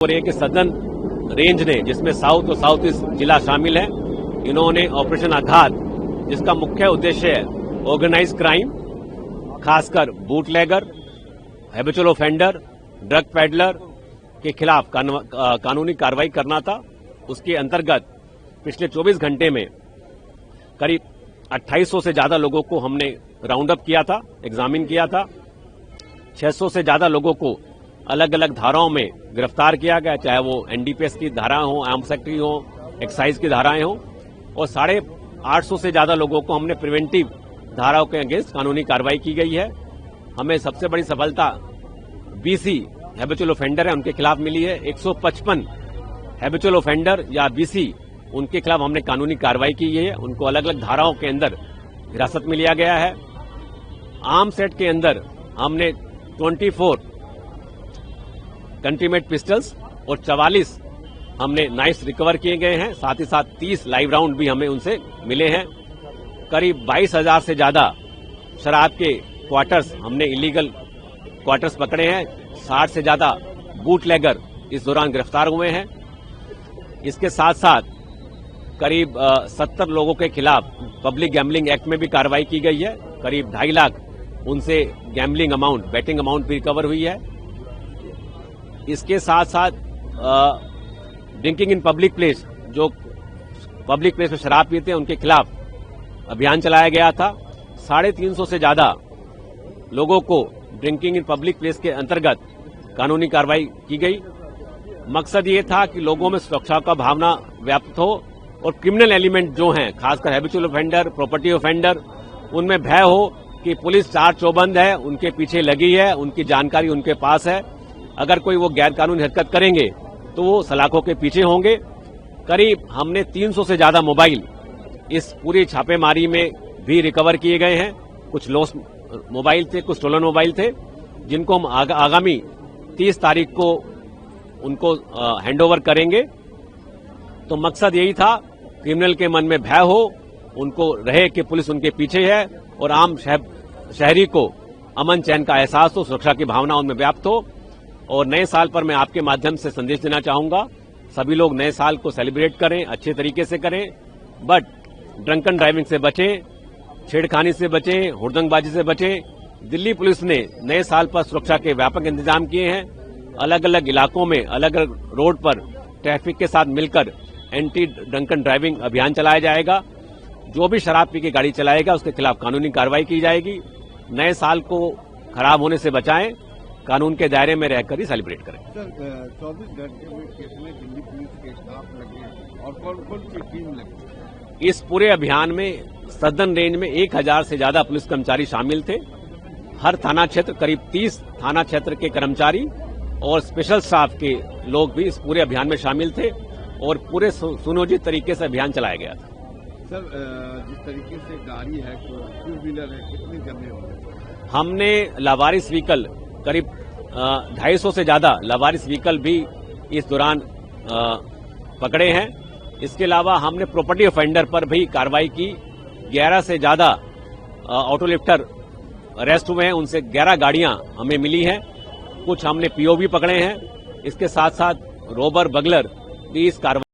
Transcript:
और एक southern range ने, जिसमें साउथ और साउथ ईस्ट जिला शामिल है, इन्होंने ऑपरेशन आघात, जिसका मुख्य उद्देश्य है ऑर्गेनाइज क्राइम, खासकर bootlegger, habitual offender, drug peddler के खिलाफ कानूनी कार्रवाई करना था। उसके अंतर्गत पिछले 24 घंटे में करीब 2800 से ज्यादा लोगों को हमने राउंड अप किया था, एग्जामिन किया था। 600 से ज्यादा लोगों को अलग अलग धाराओं में गिरफ्तार किया गया, चाहे वो एनडीपीएस की धाराएं हो, आर्म्स एक्ट की हो, एक्साइज की धाराएं हो, और 850 से ज्यादा लोगों को हमने प्रिवेंटिव धाराओं के अगेंस्ट कानूनी कार्रवाई की गई है। हमें सबसे बड़ी सफलता बीसी हैबिचुअल ऑफेंडर है उनके खिलाफ मिली है। 155 हैबिचुअल ऑफेंडर या बीसी उनके खिलाफ हमने कानूनी कार्रवाई की है। उनको अलग अलग धाराओं के अंदर हिरासत में लिया गया है। आर्म्स एक्ट के अंदर हमने 24 कंट्रीमेड पिस्टल्स और 44 हमने नाइफ्स रिकवर किए गए हैं। साथ ही साथ 30 लाइव राउंड भी हमें उनसे मिले हैं। करीब 22,000 से ज्यादा शराब के क्वार्टर्स, हमने इलीगल क्वार्टर्स पकड़े हैं। 60 से ज्यादा बूटलेगर इस दौरान गिरफ्तार हुए हैं। इसके साथ साथ करीब 70 लोगों के खिलाफ पब्लिक गैम्बलिंग एक्ट में भी कार्रवाई की गई है। करीब 2.5 लाख उनसे गैम्बलिंग अमाउंट, बेटिंग अमाउंट भी रिकवर हुई है। इसके साथ साथ ड्रिंकिंग इन पब्लिक प्लेस, जो पब्लिक प्लेस में शराब पीते हैं उनके खिलाफ अभियान चलाया गया था। 350 से ज्यादा लोगों को ड्रिंकिंग इन पब्लिक प्लेस के अंतर्गत कानूनी कार्रवाई की गई। मकसद ये था कि लोगों में सुरक्षा का भावना व्याप्त हो और क्रिमिनल एलिमेंट जो हैं, खासकर हैबिचुअल ऑफेंडर, प्रॉपर्टी ऑफेंडर, उनमें भय हो कि पुलिस चार चौबंद है, उनके पीछे लगी है, उनकी जानकारी उनके पास है। अगर कोई वो गैर कानूनी हरकत करेंगे तो वो सलाखों के पीछे होंगे। करीब हमने 300 से ज्यादा मोबाइल इस पूरी छापेमारी में भी रिकवर किए गए हैं। कुछ लॉस मोबाइल थे, कुछ स्टोलन मोबाइल थे, जिनको हम आगामी 30 तारीख को उनको हैंडओवर करेंगे। तो मकसद यही था, क्रिमिनल के मन में भय हो, उनको रहे कि पुलिस उनके पीछे है, और आम शहरी को अमन चैन का एहसास हो, सुरक्षा की भावना उनमें व्याप्त हो। और नए साल पर मैं आपके माध्यम से संदेश देना चाहूंगा, सभी लोग नए साल को सेलिब्रेट करें, अच्छे तरीके से करें, बट ड्रंकन ड्राइविंग से बचें, छेड़खानी से बचें, हुड़दंगबाजी से बचें। दिल्ली पुलिस ने नए साल पर सुरक्षा के व्यापक इंतजाम किए हैं। अलग अलग इलाकों में, अलग अलग रोड पर ट्रैफिक के साथ मिलकर एंटी ड्रंकन ड्राइविंग अभियान चलाया जाएगा। जो भी शराब पी के गाड़ी चलाएगा उसके खिलाफ कानूनी कार्रवाई की जाएगी। नए साल को खराब होने से बचाएं, कानून के दायरे में रहकर ही सेलिब्रेट करें। सर, 24 घंटे में कितने दिल्ली पुलिस के स्टाफ लगे और कौन कौन सी टीम लगी? इस पूरे अभियान में सदर्न रेंज में 1000 से ज्यादा पुलिस कर्मचारी शामिल थे। हर थाना क्षेत्र, करीब 30 थाना क्षेत्र के कर्मचारी और स्पेशल स्टाफ के लोग भी इस पूरे अभियान में शामिल थे और पूरे सुनियोजित तरीके से अभियान चलाया गया था। सर, जिस तरीके से गाड़ी है, टू व्हीलर है, कितने जमे होंगे? हमने लावारिस व्हीकल, करीब 250 से ज्यादा लावारिस व्हीकल भी इस दौरान पकड़े हैं। इसके अलावा हमने प्रॉपर्टी ऑफेंडर पर भी कार्रवाई की। 11 से ज्यादा ऑटो लिफ्टर अरेस्ट हुए हैं, उनसे 11 गाड़ियां हमें मिली हैं। कुछ हमने पीओ भी पकड़े हैं। इसके साथ साथ रोबर बगलर भी इस कार्रवाई